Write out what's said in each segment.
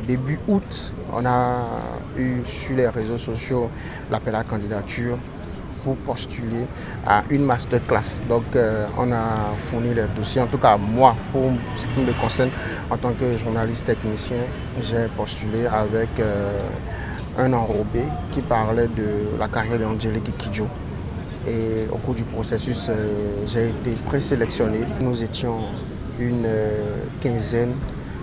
Début août, on a eu sur les réseaux sociaux l'appel à candidature pour postuler à une masterclass. Donc on a fourni les dossiers. En tout cas, moi, pour ce qui me concerne, en tant que journaliste technicien, j'ai postulé avec un enrobé qui parlait de la carrière d'Angélique Kidjo. Et au cours du processus, j'ai été présélectionné. Nous étions une quinzaine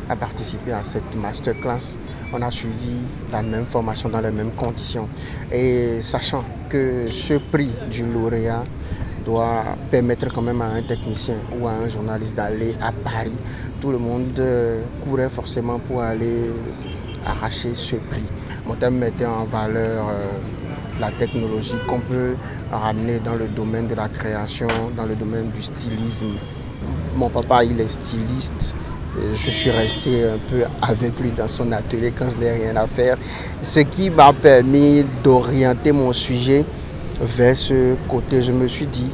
à participer à cette masterclass. On a suivi la même formation dans les mêmes conditions. Et sachant que ce prix du lauréat doit permettre quand même à un technicien ou à un journaliste d'aller à Paris, tout le monde courait forcément pour aller arracher ce prix. Mon thème mettait en valeur la technologie qu'on peut ramener dans le domaine de la création, dans le domaine du stylisme. Mon papa, il est styliste. Je suis resté un peu avec lui dans son atelier quand je n'ai rien à faire, ce qui m'a permis d'orienter mon sujet vers ce côté. Je me suis dit,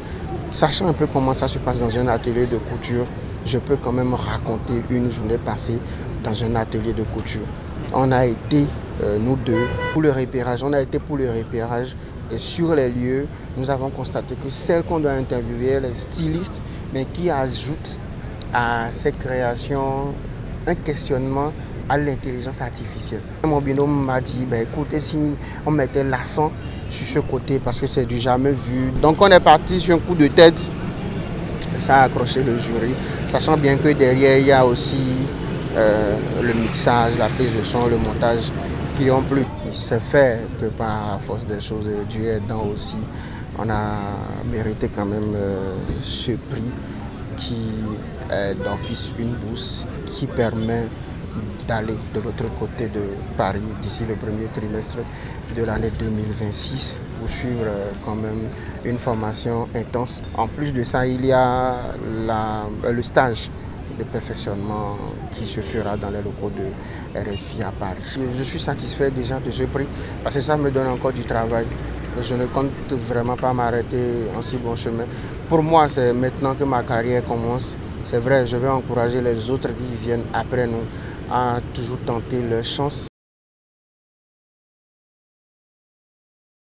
sachant un peu comment ça se passe dans un atelier de couture, je peux quand même raconter une journée passée dans un atelier de couture. On a été, nous deux, pour le repérage. On a été pour le repérage et sur les lieux, nous avons constaté que celle qu'on doit interviewer, elle est styliste, mais qui ajoute à cette création un questionnement à l'intelligence artificielle. Mon binôme m'a dit, écoutez, si on mettait l'accent sur ce côté, parce que c'est du jamais vu. Donc on est parti sur un coup de tête, ça a accroché le jury, sachant bien que derrière il y a aussi le mixage, la prise de son, le montage qui ont plu. C'est fait que par la force des choses, Dieu aidant aussi, on a mérité quand même ce prix qui est d'office une bourse qui permet d'aller de l'autre côté de Paris d'ici le premier trimestre de l'année 2026 pour suivre quand même une formation intense. En plus de ça, il y a le stage de perfectionnement qui se fera dans les locaux de RFI à Paris. Je suis satisfait déjà de ce prix parce que ça me donne encore du travail. Je ne compte vraiment pas m'arrêter en si bon chemin. Pour moi, c'est maintenant que ma carrière commence. C'est vrai, je vais encourager les autres qui viennent après nous à toujours tenter leur chance.